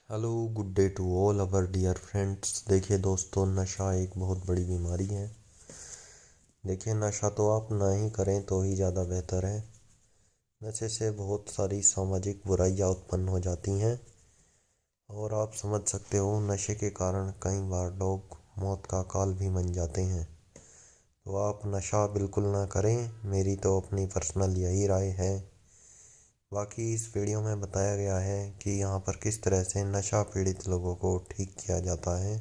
Hello good day to all our dear friends. देखिए दोस्तों, नशा एक बहुत बड़ी बीमारी है। देखिए, नशा तो आप ना ही करें तो ही ज़्यादा बेहतर है। नशे से बहुत सारी सामाजिक बुराइयां उत्पन्न हो जाती हैं और आप समझ सकते हो, नशे के कारण कई बार लोग मौत का काल भी बन जाते हैं। तो आप नशा बिल्कुल ना करें, मेरी तो अपनी पर्सनल यही राय है। बाकी इस वीडियो में बताया गया है कि यहाँ पर किस तरह से नशा पीड़ित लोगों को ठीक किया जाता है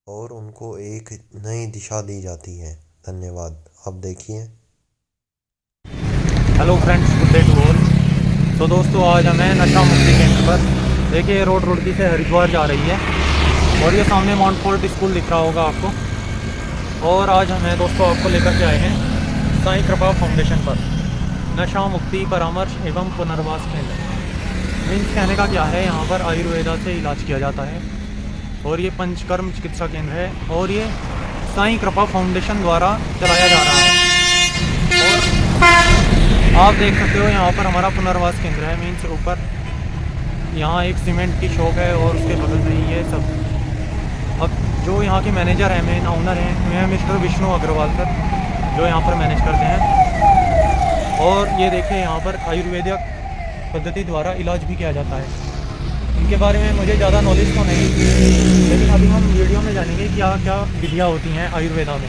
और उनको एक नई दिशा दी जाती है। धन्यवाद। अब देखिए। Hello friends, good day to all. तो दोस्तों, आज हमें नशा मुक्ति केंद्र पर देखिए रोड रुड़की से हरिद्वार जा रही है और ये सामने माउंट फोर्ट स्कूल दिख रहा होगा आपको। और आज हमें दोस्तों आपको लेकर के आए हैं साईं कृपा फाउंडेशन पर नशा मुक्ति परामर्श एवं पुनर्वास केंद्र। मीन्स कहने का क्या है, यहाँ पर आयुर्वेदा से इलाज किया जाता है और ये पंचकर्म चिकित्सा केंद्र है और ये साईं कृपा फाउंडेशन द्वारा चलाया जा रहा है। और आप देख सकते हो यहाँ पर हमारा पुनर्वास केंद्र है। मीन्स ऊपर यहाँ एक सीमेंट की शॉप है और उसके बगल में ही ये सब। अब जो यहाँ के मैनेजर हैं, मेन ओनर हैं, वे मिस्टर विष्णु अग्रवाल सर, जो यहाँ पर मैनेज करते हैं। और ये देखिए यहाँ पर आयुर्वेदिक पद्धति द्वारा इलाज भी किया जाता है। इनके बारे में मुझे ज़्यादा नॉलेज तो नहीं, लेकिन अभी हम वीडियो में जानेंगे क्या क्या विधियाँ होती हैं आयुर्वेदा में।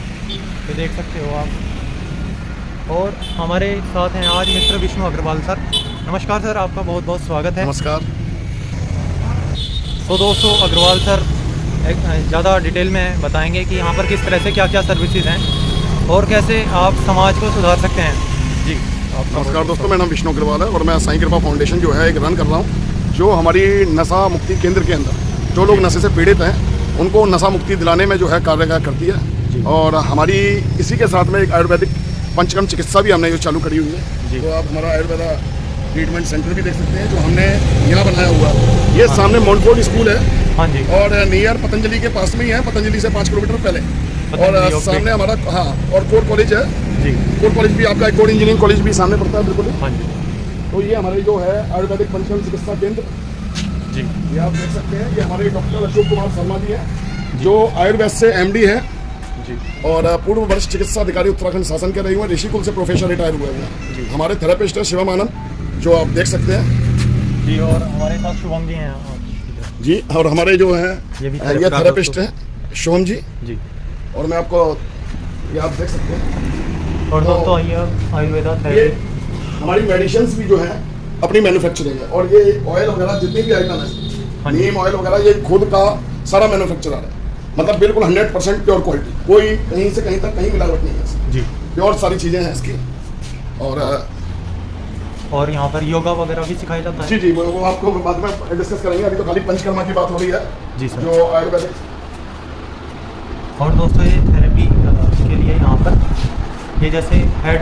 तो देख सकते हो आप। और हमारे साथ हैं आज मिस्टर विष्णु अग्रवाल सर। नमस्कार सर, आपका बहुत बहुत स्वागत है। नमस्कार। तो दोस्तों, अग्रवाल सर ज़्यादा डिटेल में बताएंगे कि यहाँ पर किस तरह से क्या क्या सर्विसेज हैं और कैसे आप समाज को सुधार सकते हैं। जी नमस्कार दोस्तों, मेरा नाम विष्णु अग्रवाल है और मैं साईं कृपा फाउंडेशन जो है एक रन कर रहा हूँ, जो हमारी नशा मुक्ति केंद्र के अंदर जो लोग नशे से पीड़ित हैं उनको नशा मुक्ति दिलाने में जो है कार्य करती है। और हमारी इसी के साथ में एक आयुर्वेदिक पंचकर्म चिकित्सा भी हमने जो चालू करी हुई है। तो आप हमारा आयुर्वेदा ट्रीटमेंट सेंटर भी देख सकते हैं जो हमने यहाँ बनाया हुआ है। ये सामने माउंट फोर्ट स्कूल है। हाँ जी। और नियर पतंजलि के पास में ही है, पतंजलि से 5 किलोमीटर पहले। और सामने हमारा और कोर कॉलेज है जी। कोर कॉलेज भी आपका, कोर इंजीनियरिंग कॉलेज भी सामने पड़ता है बिल्कुल। हाँ जी। तो ये हमारे जो है आयुर्वेदिक पंचकर्म चिकित्सा केंद्र जी, ये आप देख सकते हैं। ये हमारे डॉक्टर अशोक कुमार शर्मा जी हैं जो आयुर्वेद से एमडी हैं जी और पूर्व वरिष्ठ चिकित्सा अधिकारी उत्तराखंड शासन के रहे हुए, ऋषिकुल से प्रोफेसर रिटायर हुए हैं। हमारे थेरेपिस्ट है शिवम आनंद, जो आप देख सकते हैं जी। और हमारे साथ शुभम जी हैं जी। और हमारे जो है ये थेरेपिस्ट है शुभम जी जी। और मैं आपको ये आप देख सकते हैं। और दोस्तों आइए, आयुर्वेदा ये थेरेपी हमारी मेडिसिन्स भी जो है अपनी मैन्युफैक्चरिंग है। और ये ऑयल वगैरह जितनी भी आइटम है, नीम ऑयल वगैरह, ये खुद का सारा मैन्युफैक्चरर है। मतलब बिल्कुल 100% प्योर क्वालिटी, कोई कहीं से कहीं तक कहीं मिलावट नहीं है जी। प्योर सारी चीज़ें हैं इसकी। और यहाँ पर योगा वगैरह भी सिखाया जाता है। जी जी, वो आपको बाद में डिस्कस करेंगे। अभी तो खाली पंचकर्मा की बात हो रही है जी सर। जो आयुर्वेदिक। और दोस्तों, ये थेरेपी के लिए यहाँ पर ये जैसे हेड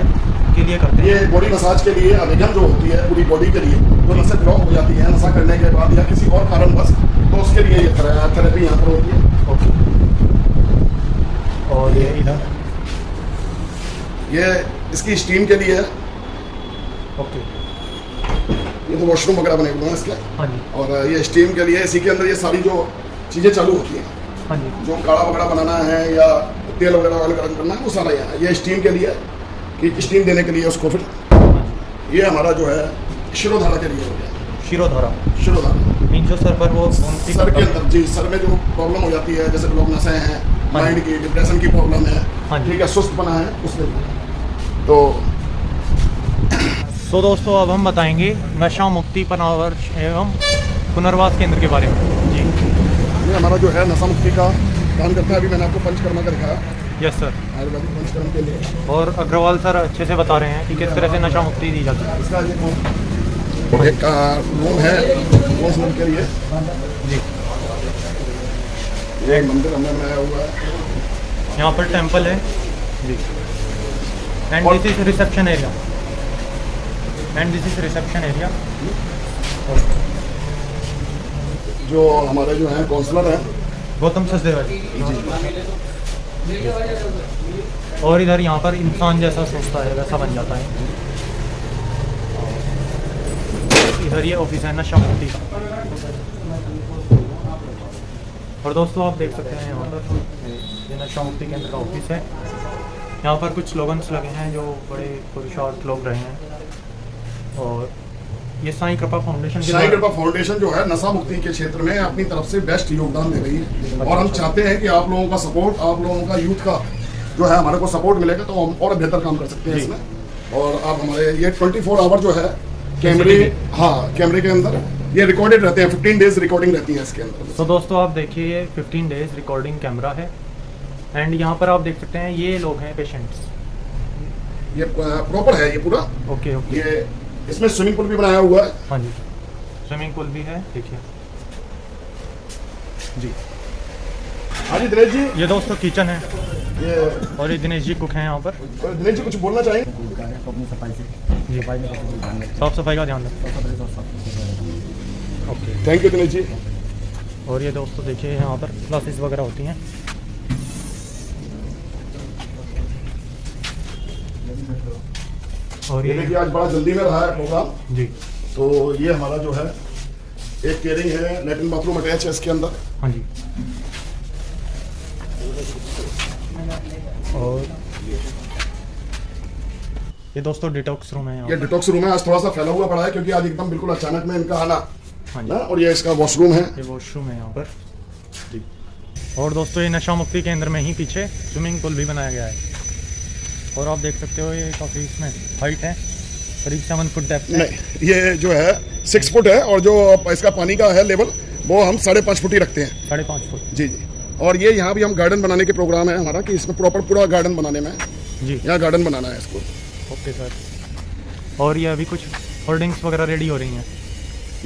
के लिए करते हैं, ये बॉडी मसाज के लिए अभिगम जो होती है पूरी बॉडी के लिए, जो नसें ब्लॉक हो जाती है नशा करने के बाद या किसी और कारण बस, तो उसके लिए ये थेरेपी यहाँ पर होती है। ओके। और ये इधर ये इसकी स्टीम के लिए है। ओके। ये तो वॉशरूम वगैरह बने हुए हैं इसके। हाँ जी। और ये स्टीम के लिए, इसी के अंदर ये सारी जो चीज़ें चालू होती हैं, हाँ जी। जो काढ़ा वगैरह बनाना है या तेल वगैरह ऑयल गर्म करना है, वो सारा यहाँ है। ये स्टीम के लिए, कि स्टीम देने के लिए उसको फिर ये हमारा जो है शिरोधारा के लिए हो गया। शिरोधारा। शिरोधारा मीन जो सर पर वो सर के अंदर जी, सर में जो प्रॉब्लम हो जाती है, जैसे लोग नशे हैं, माइंड की, डिप्रेशन की प्रॉब्लम है, ठीक है, सुस्तपना है, उसके लिए। तो दोस्तों, अब हम बताएंगे नशा मुक्ति परामर्श एवं पुनर्वास केंद्र के बारे में। जी, ये हमारा जो है नशा मुक्ति का काम करता है। अभी मैंने आपको पंचकर्मा का दिखाया, यस सर। आयुर्वेदिक पंचकर्म के लिए। और अग्रवाल सर अच्छे से बता रहे हैं कि किस तरह से नशा मुक्ति दी जाती है। इसका एक रूम है रूम के लिए जी। एक मंदिर हमने बनाया हुआ है। यहाँ पर टेंपल है जी। And this is reception area. जो हमारे जो हैं काउंसलर हैं गौतम सचदेवा जी। और इधर यहाँ पर इंसान जैसा सोचता है वैसा बन जाता है। इधर ये ऑफिस है नशा मुक्ति का। और दोस्तों आप देख सकते हैं यहाँ पर ये नशा मुक्ति केंद्र का ऑफिस है। यहाँ पर कुछ स्लोगन्स लगे हैं जो बड़े पुरुषार्थ लोग रहे हैं। और ये साईं कृपा फाउंडेशन के साईं कृपा फाउंडेशन जो है नशा मुक्ति के क्षेत्र में अपनी तरफ से बेस्ट योगदान दे रही है, और हम चाहते हैं कि आप लोगों का सपोर्ट, आप लोगों का यूथ का जो है हमारे को सपोर्ट मिलेगा तो हम और बेहतर काम कर सकते हैं इसमें। और आप हमारे ये 24 आवर जो है कैमरे, हाँ कैमरे के अंदर ये रिकॉर्डेड रहते हैं, 15 डेज रिकॉर्डिंग रहती है इसके अंदर। तो दोस्तों आप देखिए ये 15 डेज रिकॉर्डिंग कैमरा है। एंड यहाँ पर आप देख सकते हैं ये लोग हैं पेशेंट्स। ये प्रॉपर है ये पूरा। Okay okay. ये इसमें स्विमिंग पूल भी बनाया हुआ है। हाँ जी, स्विमिंग पूल भी है, देखिए जी। हाँ जी दिनेश जी, ये दोस्तों किचन है ये और ये दिनेश जी कुक हैं यहाँ पर। दिनेश जी कुछ बोलना चाहिए? जी, साफ सफाई का ध्यान रखें। Okay, thank you Dinesh ji. और ये दोस्तों देखिए यहाँ पर क्लासेस वगैरह होती हैं। और ये देखिए आज बड़ा जल्दी में रहा है प्रोग्राम जी। तो ये हमारा जो है एक केयरिंग है, लैट्रिन बाथरूम अटैच है इसके अंदर। हाँ जी। और ये दोस्तों डिटॉक्स रूम है यहाँ ये डिटॉक्स रूम है। आज थोड़ा सा फैला हुआ पड़ा है क्योंकि आज एकदम बिल्कुल अचानक में इनका आना हाँ जी। ना। और ये इसका वॉशरूम है। ये वॉशरूम है यहाँ पर जी। और दोस्तों ये नशा मुक्ति केंद्र में ही पीछे स्विमिंग पूल भी बनाया गया है। और आप देख सकते हो ये काफ़ी इसमें हाइट है, करीब 7 फुट डेप्थ है। नहीं, ये जो है 6 फुट है और जो इसका पानी का है लेवल वो हम 5.5 फुट ही रखते हैं। 5.5 फुट जी जी। और ये यहाँ भी हम गार्डन बनाने के प्रोग्राम है हमारा कि इसमें प्रॉपर पूरा गार्डन बनाने में जी। यहाँ गार्डन बनाना है इसको। Okay sir. और ये अभी कुछ होर्डिंग्स वगैरह रेडी हो रही हैं।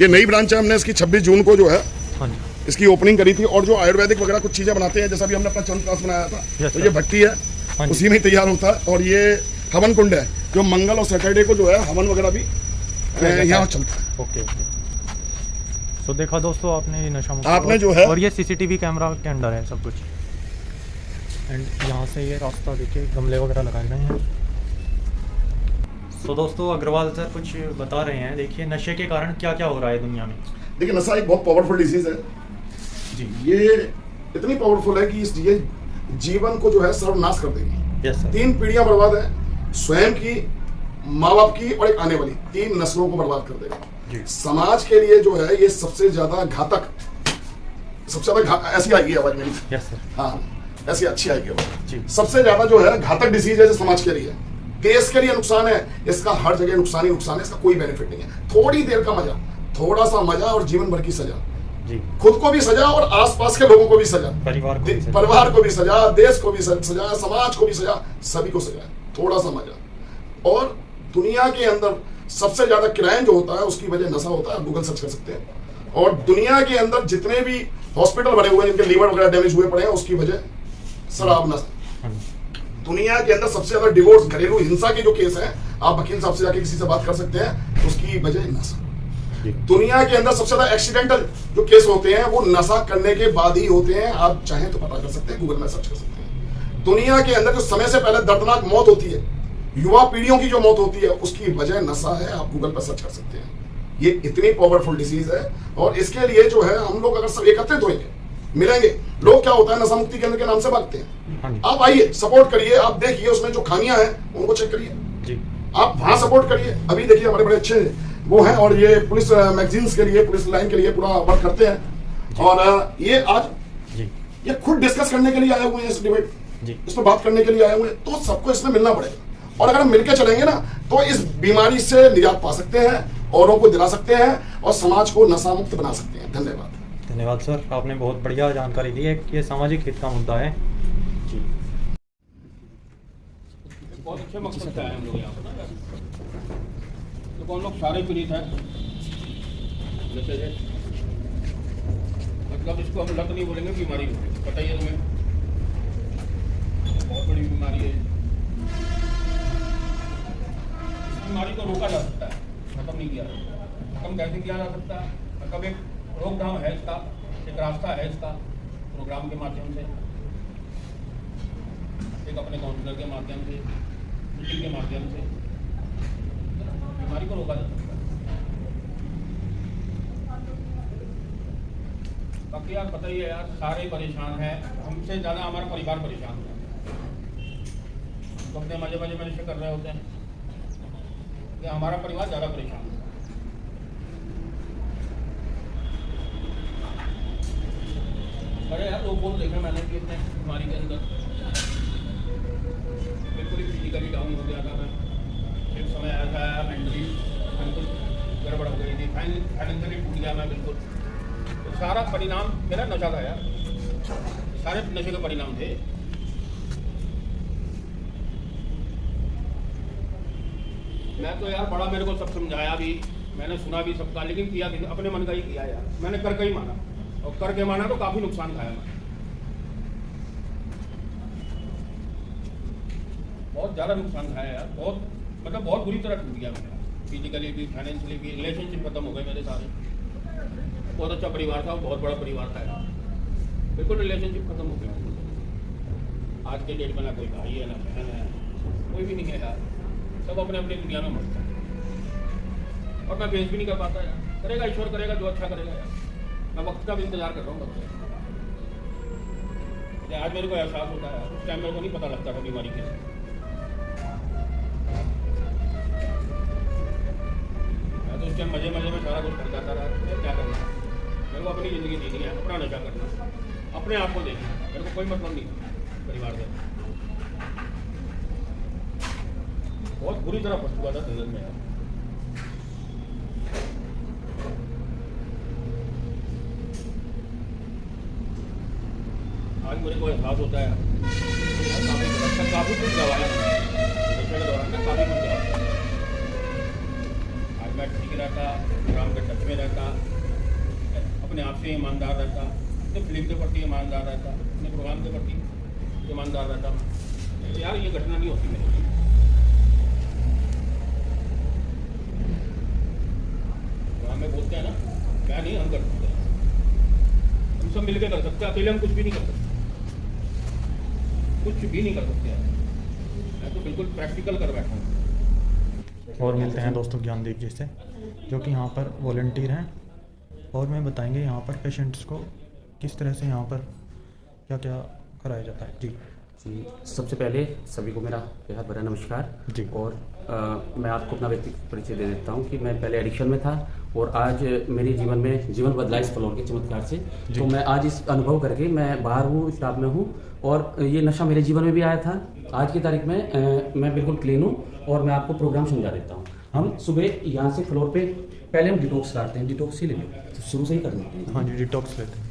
ये नई ब्रांच है, हमने इसकी 26 जून को जो है हाँ जी इसकी ओपनिंग करी थी। और जो आयुर्वेदिक वगैरह कुछ चीज़ें बनाते हैं, जैसा भी हमने अपना चंद क्लास बनाया था, Yes, तो sir. ये भट्टी है हाँ जी। उसी में ही तैयार होता है। और ये हवन कुंड है जो मंगल और सैटरडे को जो है हवन वगैरह भी यहाँ चलता है। Okay okay. तो देखा दोस्तों आपने ये नशा मुक्ति आपने जो है और ये सीसीटीवी कैमरा के अंडर है सब कुछ। एंड यहाँ से ये रास्ता देखिए, गमले वगैरह लगाए गए हैं। तो दोस्तों अग्रवाल सर कुछ बता रहे हैं, देखिए नशे के कारण क्या क्या हो रहा है दुनिया में। देखिए नशा एक बहुत पावरफुल डिजीज है जी। ये इतनी पावरफुल है कि इस ये जीवन को जो है सर्वनाश कर देगी। Yes sir. 3 पीढ़ियां बर्बाद है, स्वयं की, माँ बाप की और एक आने वाली 3 नस्लों को बर्बाद कर देगा। जी। समाज के लिए जो है ये सबसे ज्यादा घातक, सबसे ज्यादा ऐसी आएगी आवाज मेरी। Yes sir. हाँ ऐसी अच्छी आएगी आवाज। जी। सबसे ज्यादा जो है घातक डिसीज है जो समाज के लिए, देश के लिए नुकसान है, इसका हर जगह नुकसान ही नुकसान है, इसका कोई बेनिफिट नहीं है। थोड़ी देर का मजा, थोड़ा सा मजा और जीवन भर की सजा, जी। खुद को भी सजा और आसपास के लोगों को भी सजा, परिवार को भी सजा। परिवार को भी सजा, देश को भी सजा, समाज को भी सजा, सभी को सजा, थोड़ा सा मजा। और दुनिया के अंदर सबसे ज्यादा क्राइम जो होता है उसकी वजह नशा होता है। आप गूगल सर्च कर सकते हैं। और दुनिया के अंदर जितने भी हॉस्पिटल बने हुए हैं जिनके लीवर वगैरह डैमेज हुए पड़े हैं उसकी वजह शराब नशा। दुनिया के अंदर सबसे ज्यादा डिवोर्स, घरेलू हिंसा के जो केस हैं, आप वकील साहब से जाके किसी से बात कर सकते हैं, उसकी वजह नशा। दुनिया के अंदर सबसे ज्यादा एक्सीडेंटल जो केस होते हैं वो नशा करने के बाद ही होते हैं। आप चाहें तो पता कर सकते हैं, गूगल में सर्च कर सकते हैं। दुनिया के अंदर जो समय से पहले दर्दनाक मौत होती है, युवा पीढ़ियों की जो मौत होती है, उसकी वजह नशा है। आप गूगल पर सर्च कर सकते हैं। ये इतनी पावरफुल डिसीज है। और इसके लिए जो है हम लोग अगर सब एकत्रित होंगे, मिलेंगे, लोग क्या होता है नशा मुक्ति केंद्र के नाम से भागते हैं। आप आइए, सपोर्ट करिए, आप देखिए उसमें जो खामियां हैं उनको चेक करिए, आप वहां सपोर्ट करिए। अभी देखिए हमारे बड़े अच्छे वो हैं और ये पुलिस मैगजीन्स के लिए, पुलिस लाइन के लिए पूरा वर्क करते हैं। और ये आज ये खुद डिस्कस करने के लिए आए हुए हैं, इस डिबेट, इस पर बात करने के लिए आए हुए हैं। तो सबको इसमें मिलना पड़ेगा। और अगर हम मिलकर चलेंगे ना तो इस बीमारी से निजात पा सकते हैं, औरों को दिला सकते हैं और समाज को नशा मुक्त बना सकते हैं। धन्यवाद। धन्यवाद सर, आपने बहुत बढ़िया जानकारी दी है। ये सामाजिक हित का मुद्दा है जी। बहुत अच्छे मकसद से आए हम लोग यहाँ पर ना। तो कौन लोग सारे पीड़ित हैं, जैसे मतलब इसको हम लत नहीं बोलेंगे, बीमारी बोलेंगे। पता ही है तुम्हें, बहुत बड़ी बीमारी है। इस बीमारी को रोका जा सकता है, खत्म नहीं किया जा सकता। खत्म कैसे किया जा सकता है? मतलब एक रोकथाम है इसका, एक रास्ता है इसका, प्रोग्राम के माध्यम से, एक अपने काउंसलर के माध्यम से, मीटिंग के माध्यम से बीमारी को रोका जा सकता है। बाकी यार पता ही है यार, सारे परेशान हैं, हमसे ज़्यादा हमारा परिवार परेशान है। तो अपने मजे मजे में नशे कर रहे होते हैं कि हमारा परिवार ज़्यादा परेशान है। अरे यार लोग बोल देखे मैंने कि इतने बीमारी के अंदर बिल्कुल ही फिजिकली डाउन हो गया था मैं। एक समय ऐसा आया मेंटली बिल्कुल गड़बड़ हो गई थी, फाइनेंशियली टूट गया मैं बिल्कुल। तो सारा परिणाम मेरा नशा का यार, सारे नशे के परिणाम थे। मैं तो यार बड़ा, मेरे को सब समझाया भी, मैंने सुना भी सबका, लेकिन किया भी अपने मन का ही किया यार। मैंने करके ही माना, और करके माना तो काफ़ी नुकसान खाया मैं, बहुत ज़्यादा नुकसान खाया यार। बहुत मतलब बहुत बुरी तरह टूट गया मेरा, फिजिकली भी, फाइनेंशियली भी। रिलेशनशिप खत्म हो गए मेरे सारे। बहुत अच्छा परिवार था, बहुत बड़ा परिवार था यार, बिल्कुल रिलेशनशिप खत्म हो गया। आज के डेट में ना कोई भाई है ना बहन है, कोई भी नहीं है यार, सब अपने अपनी दुनिया में मस्त है। और मैं फेस भी नहीं कर पाता यार। करेगा ईश्वर, करेगा जो अच्छा करेगा यार। मैं वक्त का भी इंतजार कर रहा हूँ वक्त से। आज मेरे को एहसास होता है, उस टाइम मेरे को नहीं पता लगता था बीमारी के। मैं तो उस टाइम मजे मजे में सारा कुछ कर जाता रहा। क्या करना, मेरे को अपनी ज़िंदगी जीनी है, अपना नशा करना, अपने आप को देखना, मेरे को कोई मतलब नहीं परिवार से। बहुत बुरी तरह फंस चुका था जिंदगी में यार। आज मेरे को एहसास होता है काफ़ी कुछ गवाया नशे के दौरान ना, काफ़ी कुछ गवाया। आज मैं ठीक रहता, प्रोग्राम के टच में रहता, अपने आप से ईमानदार रहता, अपने फिल्म के प्रति ईमानदार रहता, अपने प्रोग्राम के प्रति ईमानदार रहता यार, ये घटना नहीं होती मेरे लिए। हमें बोलते हैं ना, क्या नहीं हम कर सकते, हम सब मिलकर कर सकते हैं, अकेले हम कुछ भी नहीं कर सकते, कुछ भी नहीं कर सकते यार। मैं तो बिल्कुल प्रैक्टिकल कर बैठा हूँ। और मिलते हैं दोस्तों ज्ञानदीप जी से, जो कि यहाँ पर वॉलंटियर हैं, और मैं बताएंगे यहाँ पर पेशेंट्स को किस तरह से यहाँ पर क्या क्या कराया जाता है। जी जी, सबसे पहले सभी को मेरा बेहद भरा नमस्कार जी। और मैं आपको अपना व्यक्तिगत परिचय दे देता हूँ कि मैं पहले एडिक्शन में था और आज मेरे जीवन में जीवन बदला इस फ्लोर के चमत्कार से। तो मैं आज इस अनुभव करके मैं बाहर हूँ, स्टाफ में हूँ, और ये नशा मेरे जीवन में भी आया था। आज की तारीख में मैं बिल्कुल क्लीन हूँ और मैं आपको प्रोग्राम समझा देता हूँ। हम सुबह यहाँ से फ्लोर पे पहले हम डिटॉक्स करते हैं। डिटॉक्स ही ले लो, तो शुरू से ही कर लेते हैं। हाँ जी, डिटॉक्स लेते हैं।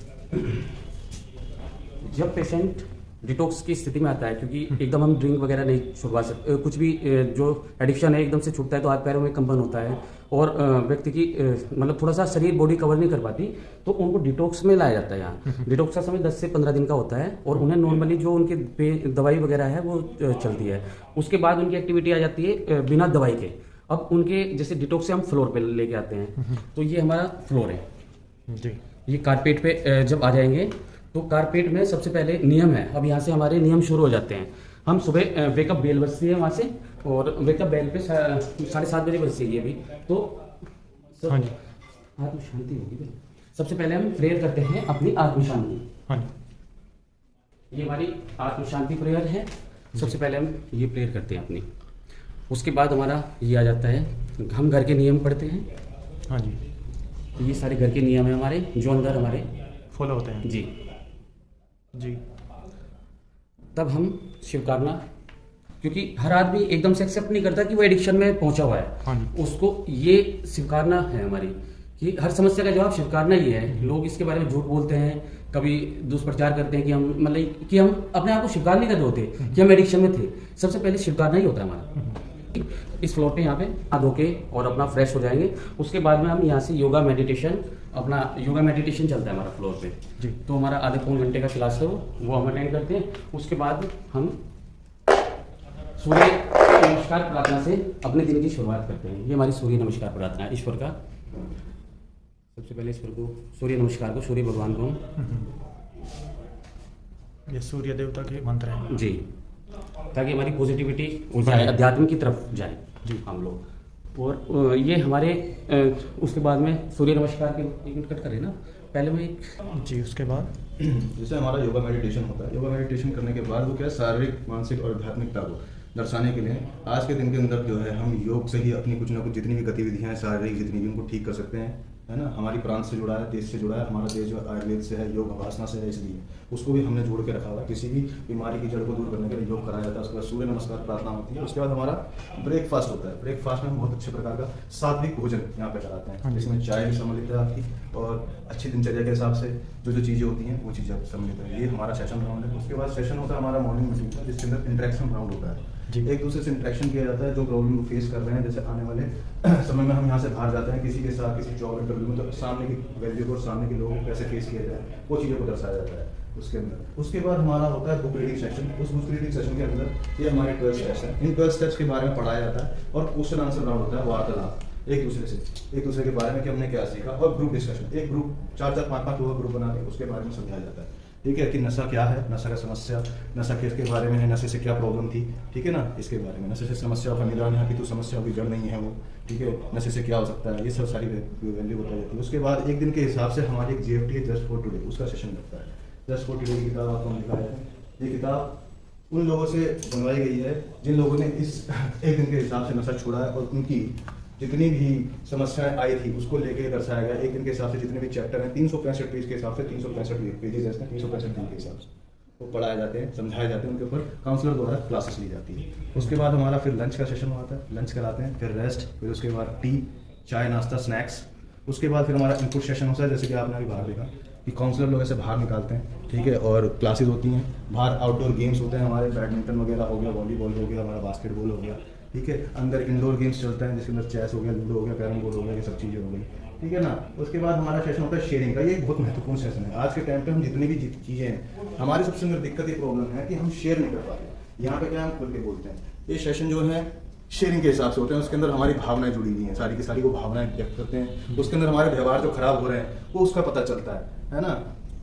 जब पेशेंट डिटॉक्स की स्थिति में आता है, क्योंकि एकदम हम ड्रिंक वगैरह नहीं छुड़वा सकते, कुछ भी जो एडिक्शन है एकदम से छूटता है तो हाथ पैरों में कंपन होता है और व्यक्ति की मतलब थोड़ा सा शरीर बॉडी कवर नहीं कर पाती, तो उनको डिटॉक्स में लाया जाता है। यहाँ डिटॉक्स का समय 10 से 15 दिन का होता है और उन्हें नॉर्मली जो उनकी दवाई वगैरह है वो चलती है। उसके बाद उनकी एक्टिविटी आ जाती है बिना दवाई के। अब उनके जैसे डिटॉक्स से हम फ्लोर पे लेके आते हैं, तो ये हमारा फ्लोर है जी। ये कारपेट पे जब आ जाएंगे तो कारपेट में सबसे पहले नियम है। अब यहाँ से हमारे नियम शुरू हो जाते हैं। हम सुबह वेकअप बेल बजती है वहाँ से, और वेकअप बेल पे 7:30 बजे बजती है अभी। तो हाँ जी, आत्म शांति होगी। सबसे पहले हम प्रेयर करते हैं अपनी आत्म शांति। हाँ जी, ये हमारी आत्म शांति प्रेयर है। सबसे पहले हम ये प्रेयर करते हैं अपनी। उसके बाद हमारा ये आ जाता है, हम घर के नियम पढ़ते हैं। हाँ जी, ये सारे घर के नियम है हमारे, जो अंदर हमारे फॉलो होते हैं। जी जी। तब हम शिवकारना, क्योंकि हर आदमी एकदम से एक्सेप्ट नहीं करता कि वो एडिक्शन में पहुंचा हुआ है। हाँ जी। उसको ये स्वीकारना है हमारी कि हर समस्या का जवाब स्वीकारना ही है। लोग इसके बारे में झूठ बोलते हैं, कभी दुष्प्रचार करते हैं कि हम मतलब कि हम अपने आप को स्वीकार नहीं कर रहे होते कि हम एडिक्शन में थे। सबसे पहले स्वीकारना ही होता है हमारा। इस फ्लोर पे यहाँ पे हाथ धो के और अपना फ्रेश हो जाएंगे। उसके बाद में हम यहाँ से योगा मेडिटेशन चलता है हमारा फ्लोर पे जी। तो हमारा आधे पौन घंटे का क्लास है वो हम अटेंड करते हैं। उसके बाद हम सूर्य नमस्कार प्रार्थना से अपने दिन की शुरुआत करते हैं। ये हमारी सूर्य नमस्कार प्रार्थना है ईश्वर का। सबसे पहले ईश्वर को सूर्य नमस्कार को, सूर्य भगवान को ये सूर्य देवता के मंत्र हैं जी, ताकि हमारी पॉजिटिविटी जाए, अध्यात्म की तरफ जाए जी हम लोग। और ये हमारे उसके बाद में सूर्य नमस्कार के एक मिनट कट करें ना, पहले मैं एक जी उसके बाद जैसे हमारा योगा मेडिटेशन होता है, योगा मेडिटेशन करने के बाद वो क्या है, शारीरिक मानसिक और आध्यात्मिकता को दर्शाने के लिए आज के दिन के अंदर जो है हम योग से ही अपनी कुछ ना कुछ जितनी भी गतिविधियां हैं शारीरिक जितनी भी उनको ठीक कर सकते हैं, है ना। हमारी प्रांत से जुड़ा है, देश से जुड़ा है, हमारा देश जो आयुर्वेद से है, योग उपासना से है, इसलिए उसको भी हमने जोड़ के रखा हुआ है। किसी भी बीमारी की जड़ को दूर करने के लिए योग कराया जाता है। उसके बाद सूर्य नमस्कार प्रार्थना होती है। उसके बाद हमारा ब्रेकफास्ट होता है। ब्रेकफास्ट में हम बहुत अच्छे प्रकार का सात्विक भोजन यहाँ पे कराते हैं, जिसमें चाय भी सम्मिलित है आपकी, और अच्छी दिनचर्या के हिसाब से जो जो चीज़ें होती हैं वो चीज़ें सम्मिलित है। ये हमारा सेशन राउंड है। उसके बाद सेशन होता है हमारा मॉर्निंग मीटिंग का, जिसके अंदर इंटरेक्शन राउंड होता है। एक दूसरे से इंटरेक्शन किया जाता है, जो प्रॉब्लम फेस कर रहे हैं। जैसे आने वाले समय में हम यहाँ से बाहर जाते हैं किसी के साथ, किसी जॉब इंटरव्यू में, तो सामने की वैल्यू को और सामने के लोगों को कैसे फेस किया जाए, वो चीज़ों को दर्शाया जाता है उसके अंदर। उसके बाद हमारा होता है बुक रीडिंग सेशन। उस बुक रीडिंग सेशन के अंदर ये हमारे 12 स्टेप्स हैं। इन 12 स्टेप्स के बारे में पढ़ाया जाता है, और क्वेश्चन आंसर राउंड होता है, वार्तालाप एक दूसरे के बारे में कि हमने क्या सीखा, और ग्रुप डिस्कशन। एक ग्रुप 4-4, 5-5 लोगों का ग्रुप बना के उसके बारे में समझाया जाता है। ठीक है, कि नशा क्या है, नशा का समस्या, नशा किसके बारे में है, नशे से क्या प्रॉब्लम थी, ठीक है ना, इसके बारे में, नशे से समस्या का निदान है कि तो समस्या की जड़ नहीं है वो, ठीक है, नशे से क्या हो सकता है, ये सब सारी वैल्यू बताई जाती है। उसके बाद एक दिन के हिसाब से हमारी एक GFT है, जस्ट फॉर टुडे, उसका सेशन लगता है। जस्ट फॉर टुडे की किताब आपको दिखाया है। ये किताब उन लोगों से बनवाई गई है जिन लोगों ने इस एक दिन के हिसाब से नशा छोड़ा है, और उनकी जितनी भी समस्याएं आई थी उसको लेके दर्शाया गया। एक दिन के हिसाब से जितने भी चैप्टर हैं, 365 पेज के हिसाब से, 365 पेजेस हैं, 365 दिन के हिसाब से वो पढ़ाए जाते हैं, समझाए जाते हैं, उनके ऊपर काउंसलर द्वारा क्लासेस ली जाती है। उसके बाद हमारा फिर लंच का सेशन होता है, लंच कराते हैं, फिर रेस्ट, फिर उसके बाद टी, चाय, नाश्ता, स्नैक्स। उसके बाद फिर हमारा इनपुट सेशन होता है, जैसे कि आपने अभी बाहर देखा कि काउंसलर लोग ऐसे बाहर निकालते हैं, ठीक है, और क्लासेस होती हैं बाहर। आउटडोर गेम्स होते हैं हमारे, बैडमिंटन वगैरह हो गया, वॉलीबॉल हो गया, हमारा बास्केटबॉल हो गया, ठीक है। अंदर इंडोर गेम्स चलते हैं, जिसके अंदर चेस हो गया, लूडो हो गया, कैरम बोर्ड हो गया, ये सब चीज़ें हो गई, ठीक है ना। उसके बाद हमारा सेशन होता है शेयरिंग का। ये एक बहुत महत्वपूर्ण सेशन है। आज के टाइम पे हम जितनी भी चीज़ें हैं, हमारी सबसे अंदर दिक्कत ये प्रॉब्लम है कि हम शेयर नहीं कर पाते। यहाँ पे क्या हम खुल के बोलते हैं। ये सेशन जो है शेयरिंग के हिसाब से होते हैं, उसके अंदर हमारी भावनाएं जुड़ी हुई हैं, सारी की सारी वो भावनाएं व्यक्त करते हैं। उसके अंदर हमारे व्यवहार जो खराब हो रहे हैं वो उसका पता चलता है ना,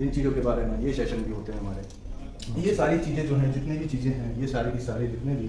इन चीज़ों के बारे में ये सेशन भी होते हैं हमारे। ये सारी चीज़ें जो हैं, जितनी भी चीज़ें हैं, ये सारी की सारी जितने भी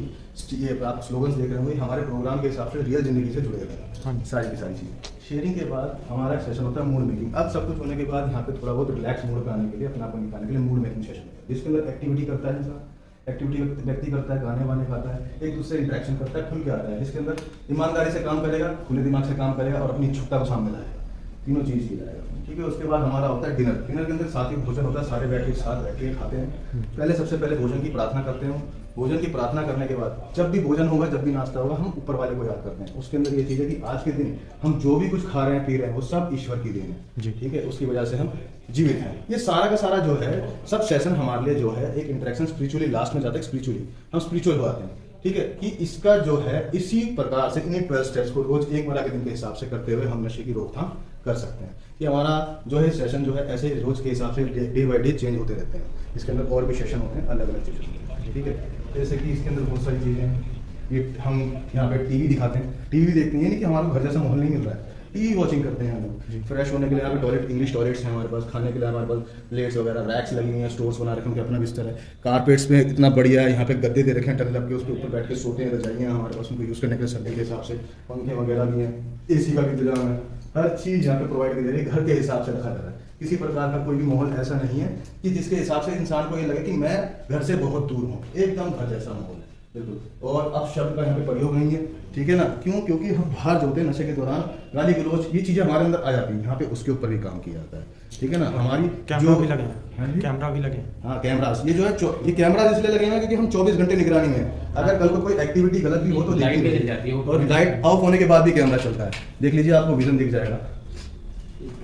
ये आप स्लोगन्स देख रहे हो, ये हमारे प्रोग्राम के हिसाब से रियल ज़िंदगी से जुड़े हुए हैं, सारी की सारी चीज़ें। शेयरिंग के बाद हमारा सेशन होता है मूड मेकिंग। अब सब कुछ होने के बाद यहाँ पे थोड़ा बहुत रिलैक्स मूड पे आने के लिए, अपनापन निकालने के लिए मूड मेकिंग सेशन है, जिसके अंदर एक्टिविटी करता है इंसान, एक्टिविटी व्यक्ति करता है, गाने वाने गाता है, एक दूसरे इंटरेक्शन करता है, खुल के आता है, जिसके अंदर ईमानदारी से काम करेगा, खुले दिमाग से काम करेगा, और अपनी इच्छुकता को सामने लाएगा, तीनों चीज़ की लाएगा, ठीक है। उसके बाद हमारा होता है डिनर। डिनर के अंदर सात्विक भोजन होता है, सारे बैठ के साथ बैठ के खाते हैं। पहले सबसे पहले भोजन की प्रार्थना करते हैं। भोजन की प्रार्थना करने के बाद जब भी भोजन होगा, जब भी नाश्ता होगा, हम ऊपर वाले को याद करते हैं। उसके अंदर ये चीज़ है कि आज के दिन हम जो भी कुछ खा रहे हैं, पी रहे हैं, वो सब ईश्वर की देन है, ठीक है, उसकी वजह से हम जीवित हैं। ये सारा का सारा जो है सब सेशन हमारे लिए जो है एक इंटरेक्शन स्पिरिचुअली लास्ट में जाता है, स्पिरिचुअली हम स्पिरिचुअल हो आते हैं, ठीक है। कि इसका जो है इसी प्रकार से इन्हीं 12 स्टेप्स को रोज एक बार के दिन के हिसाब से करते हुए हम नशे की रोकथाम कर सकते हैं। कि हमारा जो है सेशन जो है ऐसे रोज के हिसाब से डे बाई डे चेंज होते रहते हैं। इसके अंदर और भी सेशन होते हैं, अलग अलग चीज़ें, ठीक है। जैसे कि इसके अंदर बहुत सारी चीज़ें हैं। ये हम यहाँ पे टीवी दिखाते हैं, टीवी देखते हैं, नहीं कि हमारा घर जैसा माहौल नहीं मिल रहा है, टीवी वॉचिंग करते हैं हम लोग। फ्रेश होने के लिए यहाँ पे टॉयलेट, इंग्लिश टॉयलेट्स हैं हमारे पास, खाने के लिए हमारे पास प्लेट्स वगैरह, रैक्स लगी हुई हैं, स्टोर्स बना रखे हैं, उनके अपना बिस्तर है, कारपेट्स पे इतना बढ़िया है, यहाँ पे गद्दे दे रखे हैं टन के, उसके ऊपर बैठ के सोते हैं, रजाइयाँ हमारे पास उनको यूज़ करने के लिए सर्दी के हिसाब से, पंखे वगैरह भी हैं, AC का भी इंतजाम है, हर चीज़ यहाँ पे प्रोवाइड की जा रही है, घर के हिसाब से रखा जा रहा है। किसी प्रकार का कोई भी माहौल ऐसा नहीं है कि जिसके हिसाब से इंसान को ये लगे कि मैं घर से बहुत दूर हूँ, एकदम घर जैसा माहौल है, बिल्कुल। और अब शब्द का यहाँ पे प्रयोग नहीं है, ठीक है ना, क्यों? क्योंकि हम बाहर जो होते हैं नशे के दौरान, गाली गलौज, ये चीज़ें हमारे अंदर आ जाती हैं, यहाँ पे उसके ऊपर भी काम किया जाता है, ठीक है ना। हमारी कैमरा भी लगे हैं, कैमरा भी लगे, हाँ कैमरास, ये जो है ये कैमरा इसलिए लगे हैं क्योंकि हम 24 घंटे निगरानी में हैं। अगर कल को कोई एक्टिविटी गलत भी हो तो लाइट भी जल जाती है, और लाइट ऑफ होने के बाद भी कैमरा चलता है, देख लीजिए आपको विजन दिख जाएगा,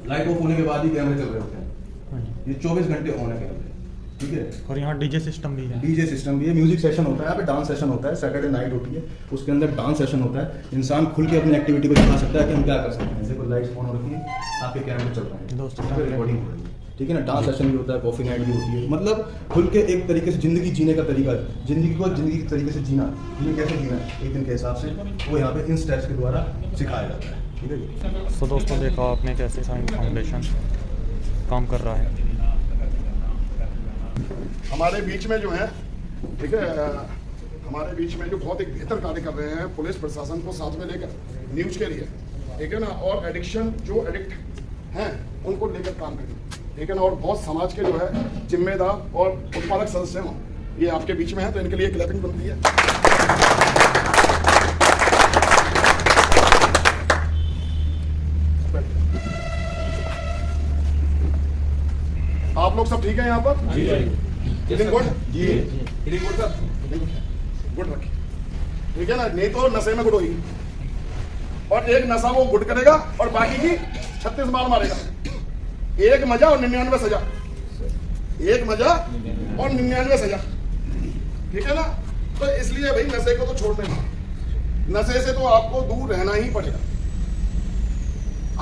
लाइट ऑफ होने के बाद ही कैमरे चल रहे होते हैं, ये 24 घंटे ऑन है कैमरे, ठीक है। और यहाँ डीजे सिस्टम भी है, डीजे सिस्टम भी है, म्यूजिक सेशन होता है, यहाँ पे डांस सेशन होता है, सैटरडे नाइट होती है, उसके अंदर डांस सेशन होता है। इंसान खुल के अपनी एक्टिविटी को दिखा सकता है कि हम क्या कर सकते हैं। देखो लाइट्स ऑन हो रखी है, आपके कैमरे चल रहे हैं, दोस्तों रिकॉर्डिंग हो रही है, ठीक है ना। डांस सेशन भी होता है, कॉफी नाइट भी होती है, मतलब खुल के एक तरीके से जिंदगी जीने का तरीका, जिंदगी को जिंदगी के तरीके से जीना, ये कैसे जीना है एक दिन के हिसाब से, वो यहाँ पे इन स्टेप्स के द्वारा सिखाया जाता है, ठीक है जी। तो दोस्तों देखा आपने कैसे साइन फाउंडेशन काम कर रहा है। हमारे बीच में जो है, ठीक है, हमारे बीच में जो बहुत एक बेहतर कार्य कर रहे हैं, पुलिस प्रशासन को साथ में लेकर न्यूज़ के लिए, ठीक है ना, और एडिक्शन जो एडिक्ट हैं उनको लेकर काम करें। ठीक है ना, और बहुत समाज के जो है जिम्मेदार और उत्पादक सदस्य हों, ये आपके बीच में है, तो इनके लिए क्लैपिंग बनती है। आप लोग सब ठीक है यहाँ पर? जी जी गुड जी गुड रखिए, ठीक है ना, नहीं तो नशे में गुड होगी, और एक नशा वो गुड करेगा और बाकी की 36 बार मारेगा। एक मजा और 99 सजा, एक मजा और 99 सजा, ठीक है ना। तो इसलिए भाई नशे को तो छोड़ने में, नशे से तो आपको दूर रहना ही पड़ेगा।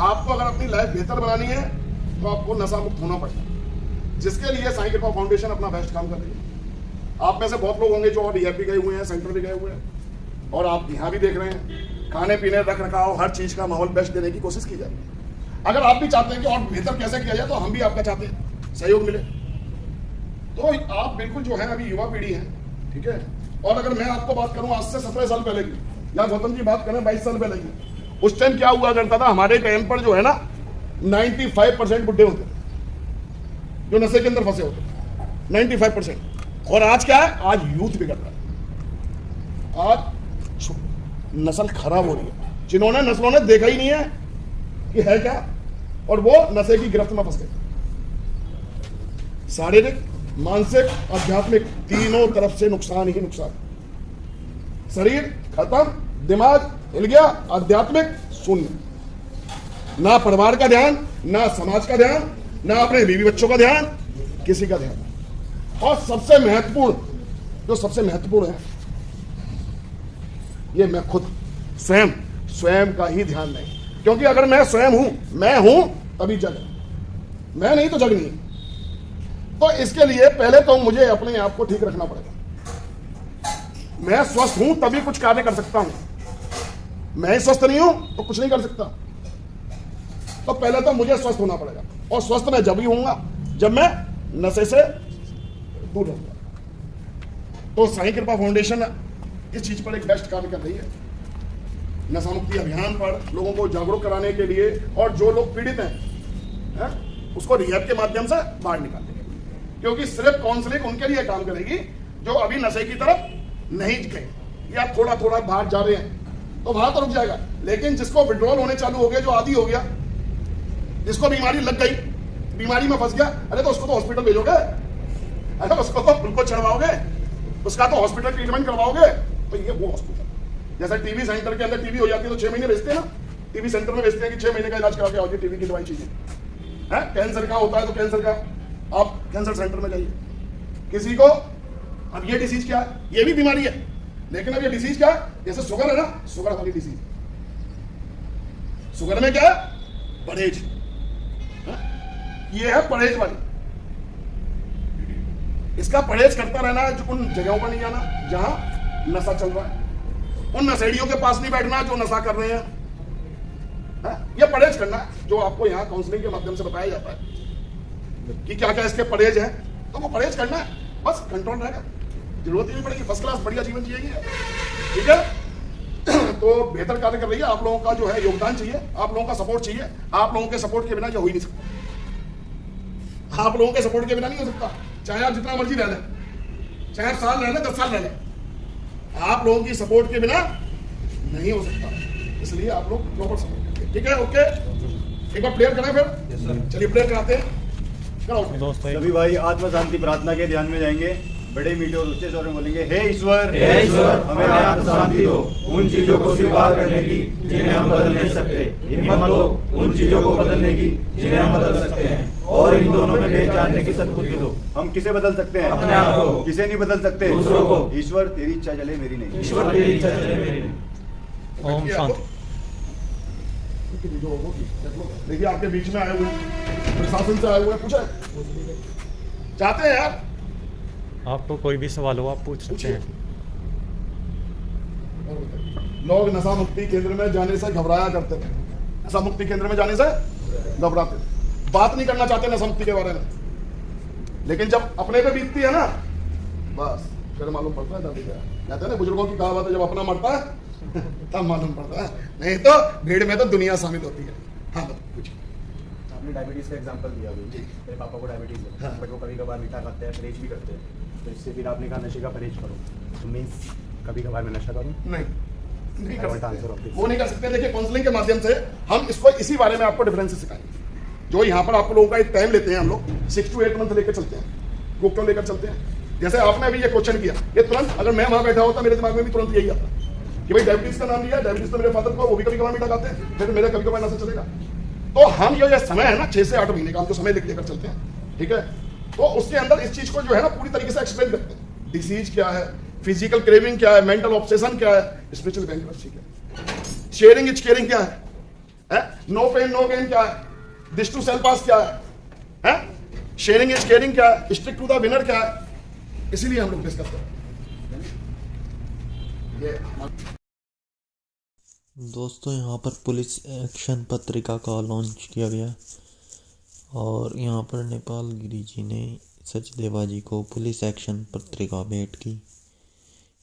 आपको अगर अपनी लाइफ बेहतर बनानी है तो आपको नशा मुक्त होना पड़ेगा, जिसके लिए साईं कृपा फाउंडेशन अपना बेस्ट काम कर रही है। आप में से बहुत लोग होंगे जो डीएफ भी गए हुए हैं, सेंटर भी गए हुए हैं, और आप यहाँ भी देख रहे हैं। खाने पीने, रख रखाव, हर चीज का माहौल बेस्ट देने की कोशिश की जाए। अगर आप भी चाहते हैं कि और बेहतर कैसे किया जाए, तो हम भी आपका चाहते हैं सहयोग मिले। तो आप बिल्कुल जो है अभी युवा पीढ़ी है, ठीक है। और अगर मैं आपको बात करूं आज से 17 साल पहले की, या गौतम की बात करें 22 साल पहले की, उस टाइम क्या हुआ करता था, हमारे टाइम पर जो है ना 95% बुड्ढे होते जो नशे के अंदर फंसे होते, 95%। और आज क्या है, आज यूथ बिगड़ रहा है, आज नस्ल खराब हो रही है। जिन्होंने नस्लों ने देखा ही नहीं है कि है क्या, और वो नशे की गिरफ्त में फंस गए। शारीरिक, मानसिक, आध्यात्मिक तीनों तरफ से नुकसान ही नुकसान। शरीर खत्म, दिमाग हिल गया, आध्यात्मिक शून्य, ना परिवार का ध्यान, ना समाज का ध्यान, ना अपने बीवी बच्चों का ध्यान, किसी का ध्यान। और सबसे महत्वपूर्ण, जो सबसे महत्वपूर्ण है, ये मैं खुद स्वयं का ही ध्यान नहीं। क्योंकि अगर मैं स्वयं हूं, मैं हूं तभी जग, मैं नहीं तो जग नहीं। तो इसके लिए पहले तो मुझे अपने आप को ठीक रखना पड़ेगा। मैं स्वस्थ हूं तभी कुछ कार्य कर सकता हूं, मैं स्वस्थ नहीं हूं तो कुछ नहीं कर सकता। तो पहले तो मुझे स्वस्थ होना पड़ेगा, और स्वस्थ मैं जब ही होऊंगा जब मैं नशे से दूर रहूंगा। तो साईं कृपा फाउंडेशन इस चीज पर एक बेस्ट कार्य कर रही है, नशा मुक्ति अभियान पर लोगों को जागरूक कराने के लिए, और जो लोग पीड़ित हैं उसको रिहैब के माध्यम से बाहर निकालने के लिए। क्योंकि सिर्फ काउंसलिंग उनके लिए काम करेगी जो अभी नशे की तरफ नहीं गए, या थोड़ा थोड़ा बाहर जा रहे हैं, तो वहां तो रुक जाएगा। लेकिन जिसको विड्रॉल होने चालू हो गया, जो आदी हो गया, जिसको बीमारी लग गई, बीमारी में फंस गया, अरे तो उसको तो हॉस्पिटल भेजोगे, अरे उसको तो ग्लूकोज चढ़वाओगे, उसका तो हॉस्पिटल ट्रीटमेंट करवाओगे। तो ये वो हॉस्पिटल, जैसे टीबी सेंटर के अंदर टीबी हो जाती है तो 6 महीने भेजते हैं ना, टीबी सेंटर में भेजते हैं कि 6 महीने का इलाज करा के आओ, टीबी की दवाई चाहिए है। कैंसर का होता है तो कैंसर का आप कैंसर सेंटर में जाइए। किसी को अब ये डिसीज क्या है, ये भी बीमारी है, लेकिन अब ये डिसीज क्या है, जैसे शुगर है ना, शुगर वाली डिसीज, शुगर में क्या है, परहेज, ये है परहेज वाली। इसका परहेज करता रहना है, जो उन जगहों पर नहीं जाना जहां नशा चल रहा है, उन नशेड़ियों के पास नहीं बैठना जो नशा कर रहे हैं। ये परहेज करना है, जो आपको यहाँ काउंसलिंग के माध्यम से बताया जाता है कि क्या क्या इसके परहेज हैं, तो वो परहेज करना है, बस कंट्रोल रहेगा, जरूरत ही नहीं पड़ेगी, फर्स्ट क्लास बढ़िया जीवन जिएगी, ठीक है। तो बेहतर कार्य कर रही है, आप लोगों का जो है योगदान चाहिए, आप लोगों का सपोर्ट चाहिए। आप लोगों के सपोर्ट के बिना ये हो ही नहीं सकता, आप लोगों के सपोर्ट के बिना नहीं हो सकता। चाहे आप जितना मर्जी रह लें, चाहे आप साल रह लें, 10 साल रह लें, आप लोगों की सपोर्ट के बिना नहीं हो सकता। इसलिए आप लोग प्रॉपर सपोर्ट करें, ठीक है। ओके, एक बार प्रेयर करें, फिर चलिए प्रेयर कराते हैं। दोस्तों सभी भाई आत्म शांति प्रार्थना के ध्यान में जाएंगे, बड़े मीठे और ऊंचे स्वर में बोलेंगे, हे ईश्वर हमें आत्म शांति दो, उन चीजों को स्वीकार करने की जिन्हें हम बदल नहीं सकते, हिम्मत दो उन चीजों को बदलने की जिन्हें हम बदल सकते हैं, और इन दोनों में भेद जानने की सद्बुद्धि दो। हम किसे बदल सकते हैं? अपने आप को। किसे नहीं बदल सकते? दूसरों को। ईश्वर तेरी इच्छा चले मेरी नहीं। ईश्वर तेरी इच्छा चले मेरी नहीं। ओम शांति। देखिए आपके बीच में आए हुए, प्रशासन से आए हुए, पूछे चाहते हैं यार, आपको कोई भी सवाल हो आप पूछ सकते हैं। लोग नशा मुक्ति केंद्र में जाने से घबराया करते थे, नशा मुक्ति केंद्र में जाने से घबराते थे, बात नहीं करना चाहते नशा मुक्ति के बारे में। लेकिन जब अपने पे बीतती है ना, बस फिर मालूम पड़ता है। दादी कहते हैं ना, बुजुर्गों की कहावत है, जब अपना मरता है तब मालूम पड़ता है, नहीं तो भीड़ में तो दुनिया शामिल होती है। हाँ कुछ आपने डायबिटीज़ का एग्जांपल दिया अभी। मेरे पापा को डायबिटीज़ है, हाँ। बट वो कभी कभार मीठा खाते हैं, परहेज भी करते हैं। तो इससे फिर आपने कहा नशे का परहेज करो, तो मीन्स कभी कभार मैं नशा करूँ? नहीं कर I want सकते, answer of this. वो नहीं कर सकते। देखिए काउंसलिंग के माध्यम से हम इसको इसी बारे में आपको डिफरेंस सिखाएंगे। जो यहाँ पर आप लोगों का एक टाइम लेते हैं, हम लोग 6 to 8 मंथ लेकर चलते हैं। वो क्यों लेकर चलते हैं? जैसे आपने अभी ये क्वेश्चन किया, ये तुरंत अगर मैं वहां बैठा होता मेरे दिमाग में भी तुरंत यही आता कि भाई डायबिटीज का नाम लिया, डायबिटीज तो मेरे फादर को, वो भी कभी कभार मीठा खाते हैं, फिर मेरा कभी कभार नशा चलेगा। तो हम ये समय है ना 6 से 8 महीने का, हम जो समय लेकर चलते हैं, ठीक है, तो उसके अंदर इस चीज को जो है ना पूरी तरीके से एक्सप्लेन करते हैं। डिसीज क्या है, फिजिकल क्रेविंग क्या है, मेंटल ऑब्सेशन क्या है, स्पिरिचुअल बैंक्रप्सी क्या है, शेयरिंग इज केयरिंग क्या है, नो पेन नो गेन क्या है, दिस टू सेल्फ पास क्या है, शेयरिंग इज केयरिंग क्या है, स्टिक टू द विनर क्या है, इसीलिए हम लोग डिस्कस करते हैं। दोस्तों यहाँ पर पुलिस एक्शन पत्रिका का लॉन्च किया गया और यहाँ पर नेपाल गिरी जी ने सचदेवा जी को पुलिस एक्शन पत्रिका भेंट की।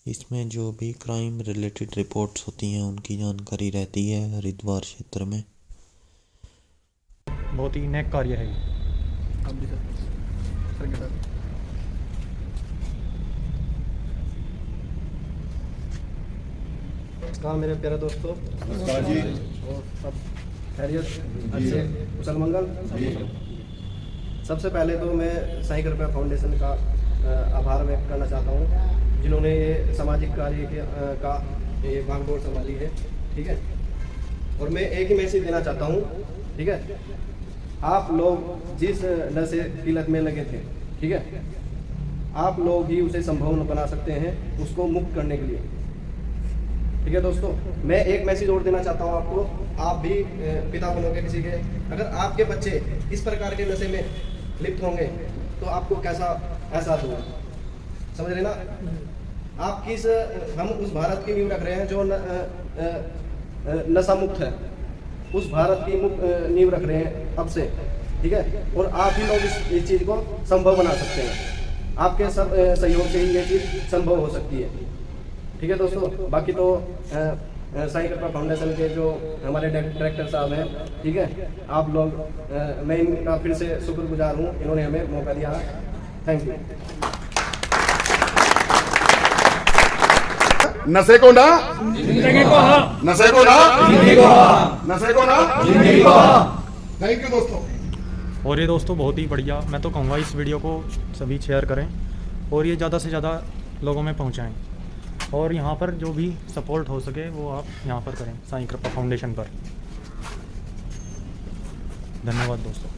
इसमें जो भी क्राइम रिलेटेड रिपोर्ट्स होती हैं उनकी जानकारी रहती है हरिद्वार क्षेत्र में। बहुत ही नेक कार्य है ये। नमस्कार मेरे प्यारे दोस्तों। नमस्कार जी। और सब खैरियत, अच्छे कुशल मंगल। सबसे पहले तो मैं साईं कृपा फाउंडेशन का आभार व्यक्त करना चाहता हूँ, जिन्होंने ये सामाजिक कार्य का ये बागडोर संभाली है, ठीक है। और मैं एक ही मैसेज देना चाहता हूँ, ठीक है, आप लोग जिस नशे की लत में लगे थे, ठीक है, आप लोग ही उसे संभव बना सकते हैं उसको मुक्त करने के लिए, ठीक है दोस्तों। मैं एक मैसेज और देना चाहता हूँ आपको, आप भी पिता बनोगे किसी के, अगर आपके बच्चे इस प्रकार के नशे में लिप्त होंगे तो आपको कैसा एहसास होगा, समझ रहे ना। आप किस, हम उस भारत की नींव रख रहे हैं जो नशा मुक्त है, उस भारत की नींव रख रहे हैं अब से, ठीक है। और आप ही लोग इस चीज़ को संभव बना सकते हैं, आपके सब सहयोग से ही ये चीज़ संभव हो सकती है, ठीक है दोस्तों। बाकी तो साईं कृपा फाउंडेशन के जो हमारे डायरेक्टर साहब हैं, ठीक है, आप लोग, मैं इनका फिर से शुक्रगुजार हूँ, इन्होंने हमें मौका दिया। Thank you. नशे को ना जिंदगी को हाँ, नशे को ना जिंदगी को हाँ, नशे को ना जिंदगी को हाँ। थैंक यू दोस्तों। और ये दोस्तों बहुत ही बढ़िया, मैं तो कहूँगा इस वीडियो को सभी शेयर करें और ये ज़्यादा से ज़्यादा लोगों में पहुँचाएँ और यहाँ पर जो भी सपोर्ट हो सके वो आप यहाँ पर करें साईं कृपा फाउंडेशन पर। धन्यवाद दोस्तों।